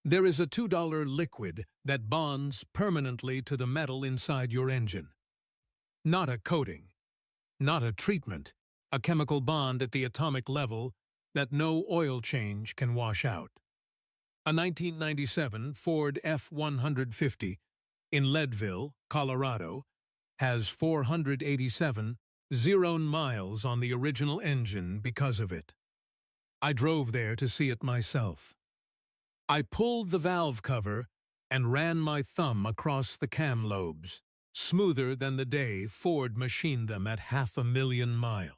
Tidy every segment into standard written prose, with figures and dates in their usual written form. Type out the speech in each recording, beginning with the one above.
There is a $2 liquid that bonds permanently to the metal inside your engine. Not a coating, not a treatment, a chemical bond at the atomic level that no oil change can wash out. A 1997 Ford F-150 in Leadville, Colorado, has 487 0 miles on the original engine because of it. I drove there to see it myself. I pulled the valve cover and ran my thumb across the cam lobes, smoother than the day Ford machined them at 500,000 miles.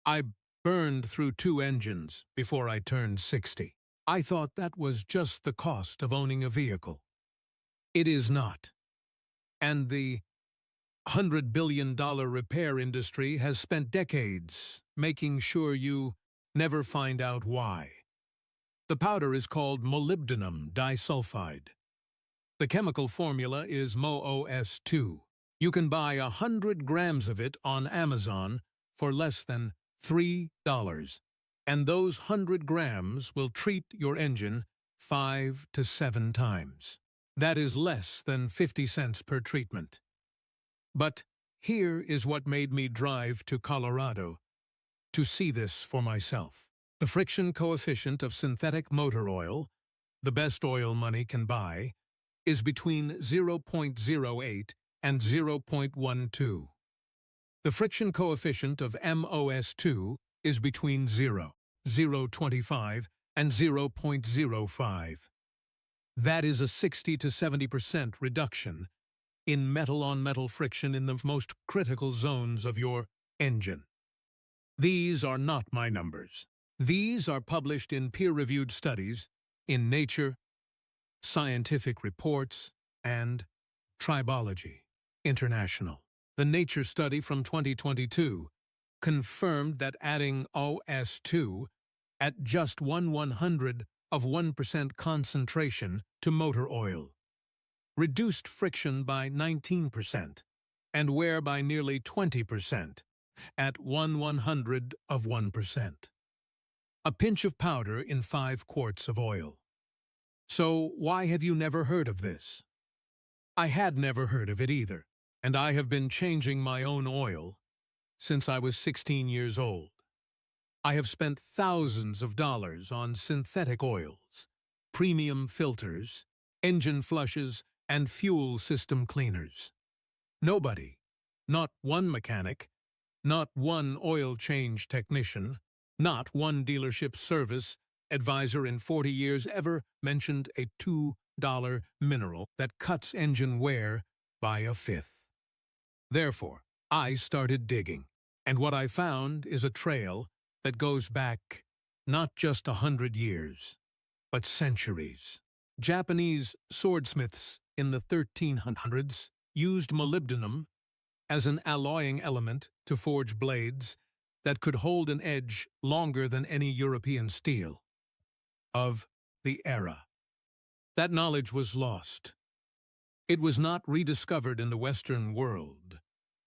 I burned through 2 engines before I turned 60. I thought that was just the cost of owning a vehicle. It is not. And the $100 billion repair industry has spent decades making sure you never find out why. The powder is called molybdenum disulfide. The chemical formula is MoOS2. You can buy 100 grams of it on Amazon for less than $3. And those 100 grams will treat your engine 5 to 7 times. That is less than 50 cents per treatment. But here is what made me drive to Colorado to see this for myself. The friction coefficient of synthetic motor oil, the best oil money can buy, is between 0.08 and 0.12. The friction coefficient of MoS2 is between 0.25 and 0.05. That is a 60 to 70% reduction in metal-on-metal friction in the most critical zones of your engine. These are not my numbers. These are published in peer-reviewed studies in Nature, Scientific Reports, and Tribology International. The Nature study from 2022 confirmed that adding OS2 at just 1/100 of 1% concentration to motor oil reduced friction by 19% and wear by nearly 20% at 1/100 of 1%. A pinch of powder in 5 quarts of oil. So why have you never heard of this? I had never heard of it either, and I have been changing my own oil since I was 16 years old. I have spent thousands of dollars on synthetic oils, premium filters, engine flushes, and fuel system cleaners. Nobody, not one mechanic, not one oil change technician, not one dealership service advisor in 40 years ever mentioned a $2 mineral that cuts engine wear by 1/5. Therefore, I started digging, and what I found is a trail that goes back not just 100 years, but centuries. Japanese swordsmiths in the 1300s used molybdenum as an alloying element to forge blades that could hold an edge longer than any European steel of the era. That knowledge was lost. It was not rediscovered in the Western world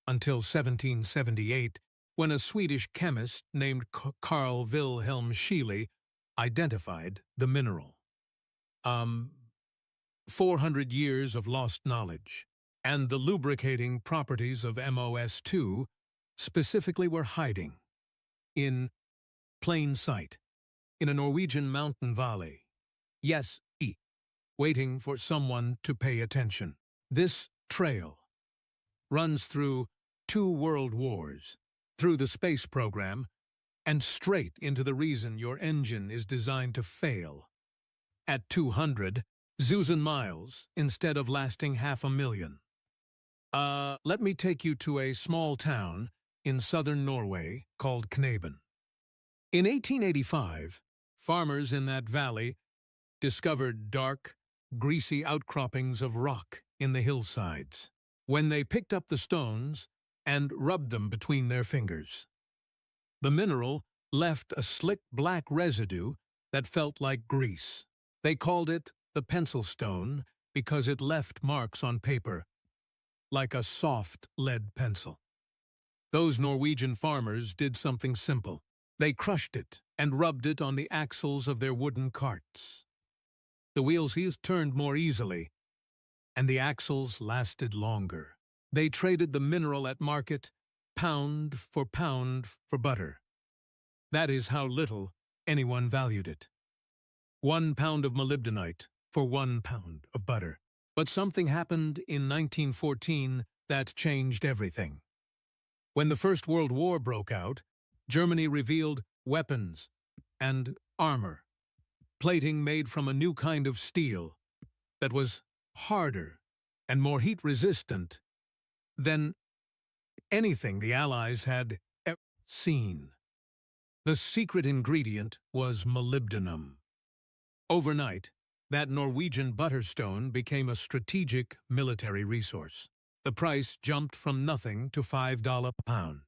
until 1778, when a Swedish chemist named Carl Wilhelm Scheele identified the mineral. 400 years of lost knowledge, and the lubricating properties of MoS2 specifically were hiding in plain sight in a Norwegian mountain valley. Yes, waiting for someone to pay attention. This trail runs through 2 world wars, through the space program, and straight into the reason your engine is designed to fail. At 200,000 miles instead of lasting 500,000. Let me take you to a small town in southern Norway called Knaben. In 1885, farmers in that valley discovered dark, greasy outcroppings of rock in the hillsides. When they picked up the stones and rubbed them between their fingers, the mineral left a slick black residue that felt like grease. They called it the pencil stone because it left marks on paper like a soft lead pencil. Those Norwegian farmers did something simple. They crushed it and rubbed it on the axles of their wooden carts. The wheels turned more easily, and the axles lasted longer. They traded the mineral at market, pound for butter. That is how little anyone valued it. 1 pound of molybdenite for 1 pound of butter. But something happened in 1914 that changed everything. When the First World War broke out, Germany revealed weapons and armor, plating made from a new kind of steel that was harder and more heat-resistant than anything the Allies had ever seen. The secret ingredient was molybdenum. Overnight, that Norwegian butterstone became a strategic military resource. The price jumped from nothing to $5 a pound.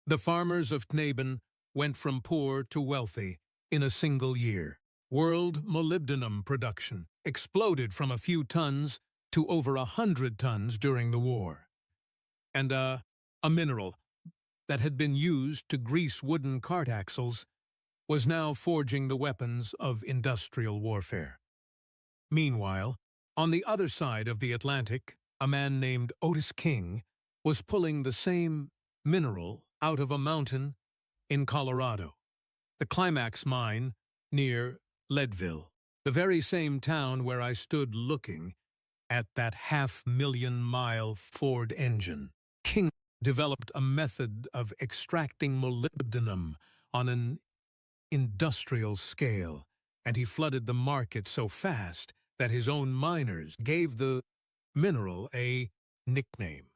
The farmers of Knaben went from poor to wealthy in a single year. World molybdenum production exploded from a few tons to over 100 tons during the war. And a mineral that had been used to grease wooden cart axles was now forging the weapons of industrial warfare. Meanwhile, on the other side of the Atlantic, a man named Otis King was pulling the same mineral out of a mountain in Colorado, the Climax mine near Leadville, the very same town where I stood looking at that 500,000-mile Ford engine. King developed a method of extracting molybdenum on an industrial scale, and he flooded the market so fast that his own miners gave the mineral a nickname.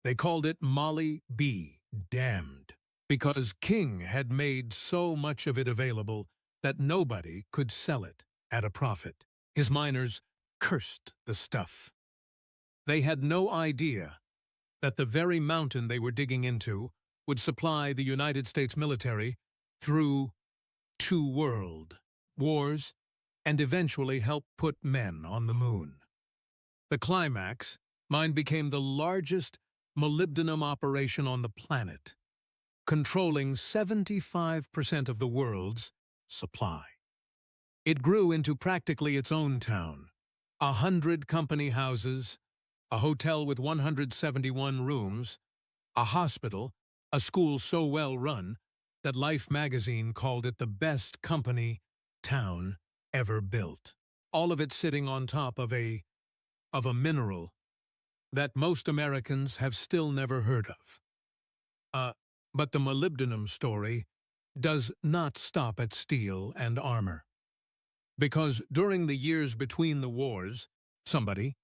They called it Molly B. Damned, because King had made so much of it available that nobody could sell it at a profit. His miners cursed the stuff. They had no idea that the very mountain they were digging into would supply the United States military through 2 world wars and eventually help put men on the moon. The Climax mine became the largest molybdenum operation on the planet, controlling 75% of the world's supply. It grew into practically its own town, 100 company houses, a hotel with 171 rooms, a hospital, a school so well run that Life magazine called it the best company town ever built. All of it sitting on top of a mineral that most Americans have still never heard of. But the molybdenum story does not stop at steel and armor. Because during the years between the wars, somebody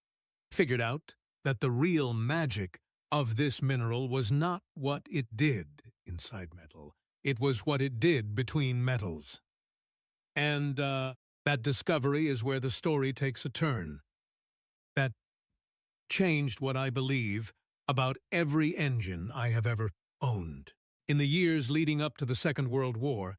figured out that the real magic of this mineral was not what it did inside metal. It was what it did between metals. And that discovery is where the story takes a turn. That changed what I believe about every engine I have ever owned. In the years leading up to the Second World War,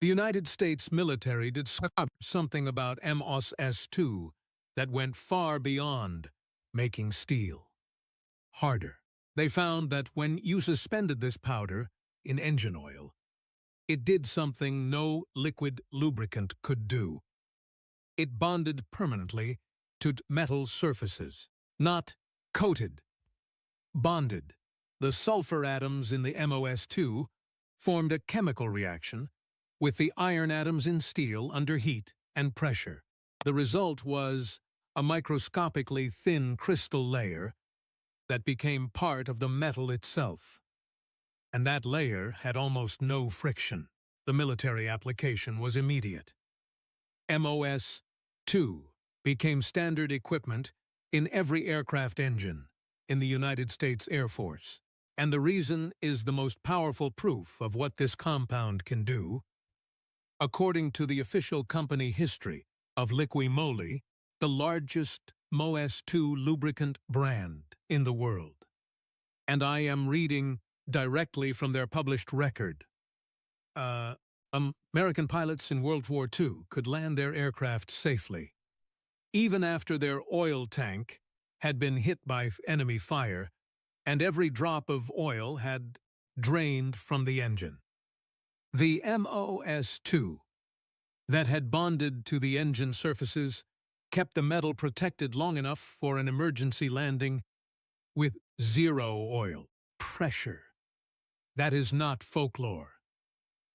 the United States military discovered something about MOS-2 that went far beyond making steel harder. They found that when you suspended this powder in engine oil, it did something no liquid lubricant could do. It bonded permanently to metal surfaces, not coated, bonded. The sulfur atoms in the MOS-2 formed a chemical reaction with the iron atoms in steel under heat and pressure. The result was a microscopically thin crystal layer that became part of the metal itself. And that layer had almost no friction. The military application was immediate. MOS-2 became standard equipment in every aircraft engine in the United States Air Force. And the reason is the most powerful proof of what this compound can do. According to the official company history of Liqui-Moly, the largest MOS-2 lubricant brand in the world. And I am reading directly from their published record. American pilots in World War II could land their aircraft safely, even after their oil tank had been hit by enemy fire and every drop of oil had drained from the engine. The MOS-2, that had bonded to the engine surfaces kept the metal protected long enough for an emergency landing with zero oil pressure. That is not folklore.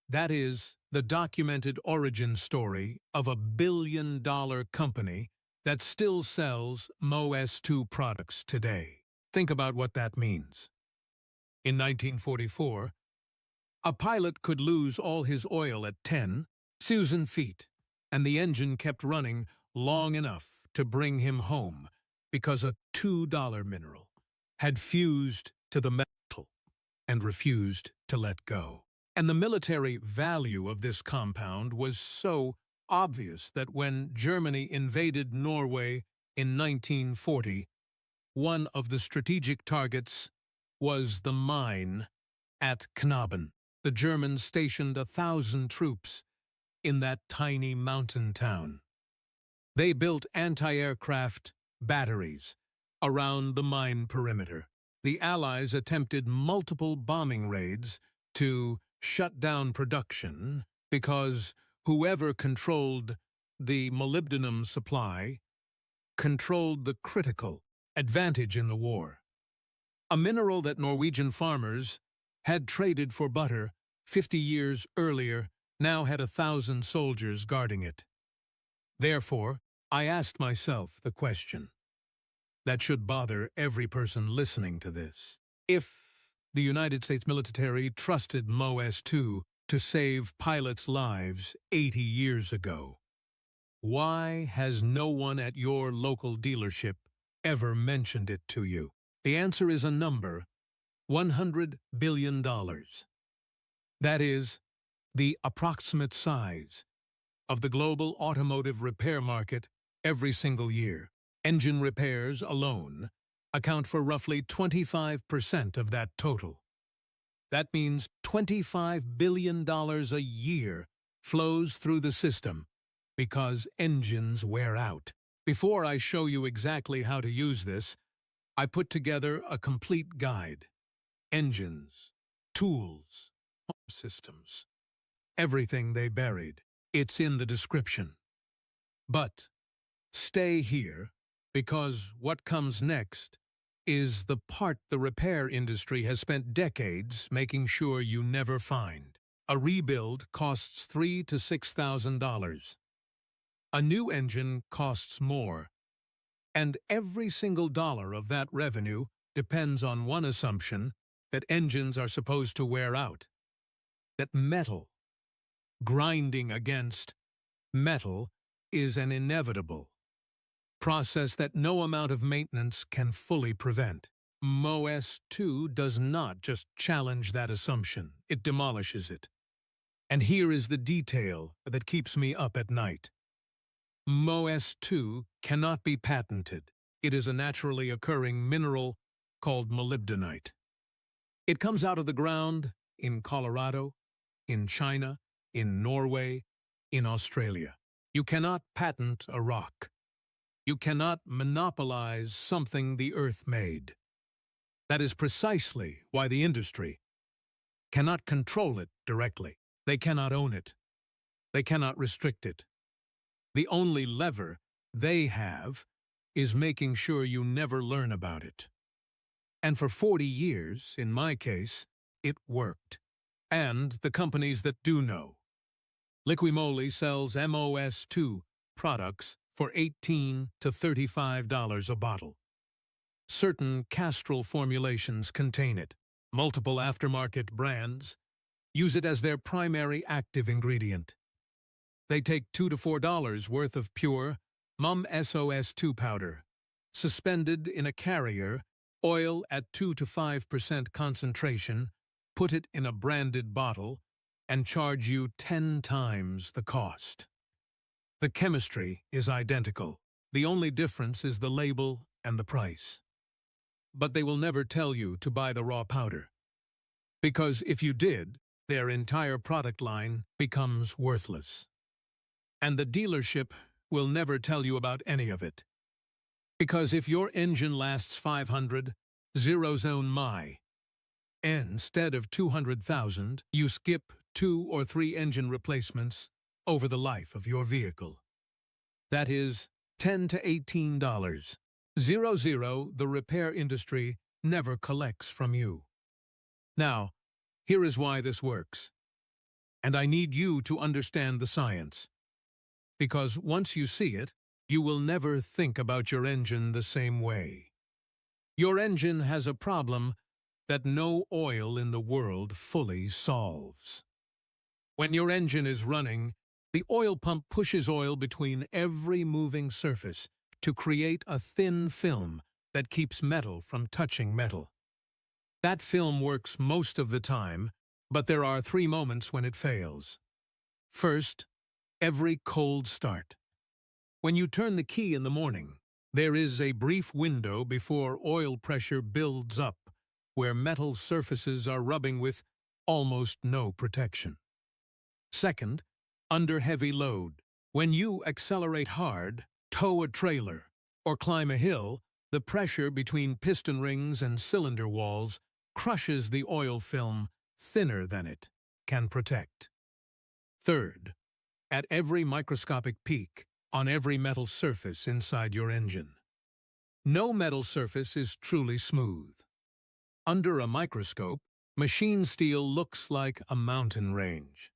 That is the documented origin story of a billion-dollar company that still sells MOS2 products today. Think about what that means. In 1944, a pilot could lose all his oil at 10,000 feet, and the engine kept running long enough to bring him home because a $2 mineral had fused to the metal and refused to let go. And the military value of this compound was so obvious that when Germany invaded Norway in 1940, one of the strategic targets was the mine at Knaben. The Germans stationed 1,000 troops in that tiny mountain town. They built anti-aircraft batteries around the mine perimeter. The Allies attempted multiple bombing raids to shut down production because whoever controlled the molybdenum supply controlled the critical advantage in the war. A mineral that Norwegian farmers had traded for butter 50 years earlier now had 1,000 soldiers guarding it. Therefore, I asked myself the question that should bother every person listening to this. If the United States military trusted MOS2 to save pilots' lives 80 years ago, why has no one at your local dealership ever mentioned it to you? The answer is a number: $100 billion. That is the approximate size of the global automotive repair market every single year. Engine repairs alone account for roughly 25% of that total. That means $25 billion a year flows through the system because engines wear out. Before I show you exactly how to use this, I put together a complete guide. Engines, tools, systems, everything they buried. It's in the description. But stay here, because what comes next is the part the repair industry has spent decades making sure you never find. A rebuild costs $3,000 to $6,000. A new engine costs more, and every single dollar of that revenue depends on one assumption: that engines are supposed to wear out, that metal grinding against metal is an inevitable process that no amount of maintenance can fully prevent. MOS2 does not just challenge that assumption, it demolishes it. And here is the detail that keeps me up at night. MOS2 cannot be patented. It is a naturally occurring mineral called molybdenite. It comes out of the ground in Colorado, in China, in Norway, in Australia. You cannot patent a rock. You cannot monopolize something the earth made. That is precisely why the industry cannot control it directly. They cannot own it. They cannot restrict it. The only lever they have is making sure you never learn about it. And for 40 years, in my case, it worked. And the companies that do know. Liquimoly sells MOS2 products for $18 to $35 a bottle. Certain Castrol formulations contain it. Multiple aftermarket brands use it as their primary active ingredient. They take $2 to $4 worth of pure MOS2 powder, suspended in a carrier, oil at 2 to 5% concentration, put it in a branded bottle, and charge you 10 times the cost. The chemistry is identical. The only difference is the label and the price. But they will never tell you to buy the raw powder, because if you did, their entire product line becomes worthless. And the dealership will never tell you about any of it. Because if your engine lasts 500, zero zone my, instead of 200,000, you skip 2 or 3 engine replacements over the life of your vehicle. That is $10 to $18. The repair industry never collects from you. Now, here is why this works. And I need you to understand the science. Because once you see it, you will never think about your engine the same way. Your engine has a problem that no oil in the world fully solves. When your engine is running, the oil pump pushes oil between every moving surface to create a thin film that keeps metal from touching metal. That film works most of the time, but there are 3 moments when it fails. First, every cold start. When you turn the key in the morning, there is a brief window before oil pressure builds up, where metal surfaces are rubbing with almost no protection. Second, under heavy load. When you accelerate hard, tow a trailer, or climb a hill, the pressure between piston rings and cylinder walls crushes the oil film thinner than it can protect. Third, at every microscopic peak on every metal surface inside your engine. No metal surface is truly smooth. Under a microscope, machine steel looks like a mountain range.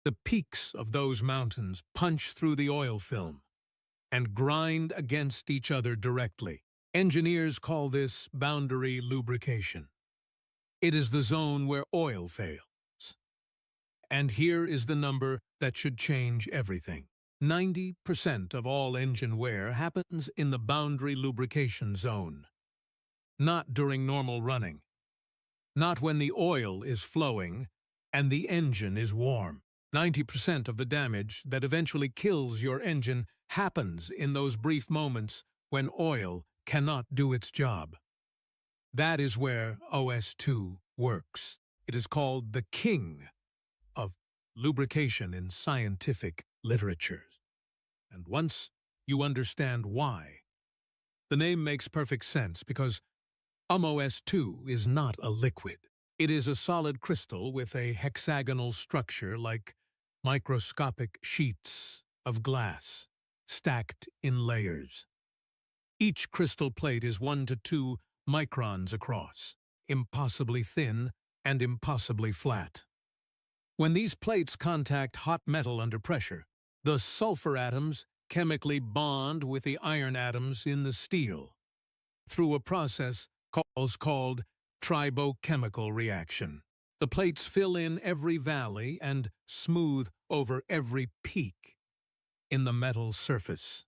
The peaks of those mountains punch through the oil film and grind against each other directly. Engineers call this boundary lubrication. It is the zone where oil fails. And here is the number that should change everything. 90% of all engine wear happens in the boundary lubrication zone. Not during normal running. Not when the oil is flowing and the engine is warm. 90% of the damage that eventually kills your engine happens in those brief moments when oil cannot do its job. That is where OS2 works. It is called the king of lubrication in scientific literatures. And once you understand why, the name makes perfect sense because OS2 is not a liquid. It is a solid crystal with a hexagonal structure like microscopic sheets of glass stacked in layers. Each crystal plate is 1 to 2 microns across, impossibly thin and impossibly flat. When these plates contact hot metal under pressure, the sulfur atoms chemically bond with the iron atoms in the steel through a process called tribochemical reaction. The plates fill in every valley and smooth over every peak in the metal surface.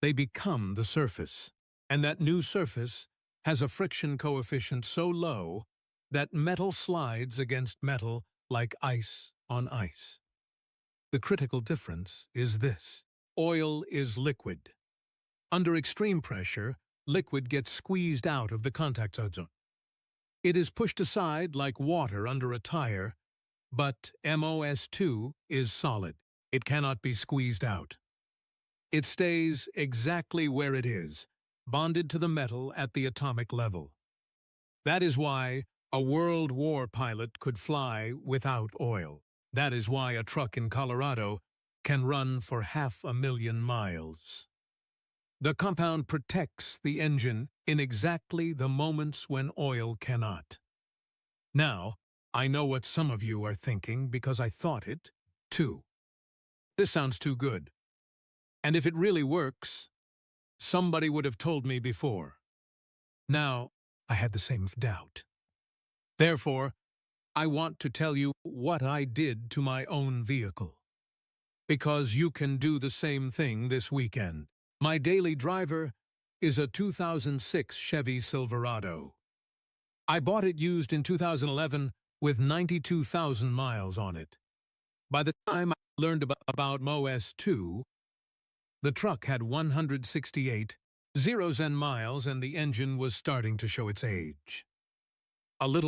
They become the surface, and that new surface has a friction coefficient so low that metal slides against metal like ice on ice. The critical difference is this: oil is liquid. Under extreme pressure, liquid gets squeezed out of the contact zone. It is pushed aside like water under a tire, but MOS2 is solid. It cannot be squeezed out. It stays exactly where it is, bonded to the metal at the atomic level. That is why a World War pilot could fly without oil. That is why a truck in Colorado can run for 500,000 miles. The compound protects the engine in exactly the moments when oil cannot. Now, I know what some of you are thinking because I thought it, too. This sounds too good. And if it really works, somebody would have told me before. Now, I had the same doubt. Therefore, I want to tell you what I did to my own vehicle. Because you can do the same thing this weekend. My daily driver is a 2006 Chevy Silverado. I bought it used in 2011 with 92,000 miles on it. By the time I learned about MOS2, the truck had 168,000 miles and the engine was starting to show its age. A little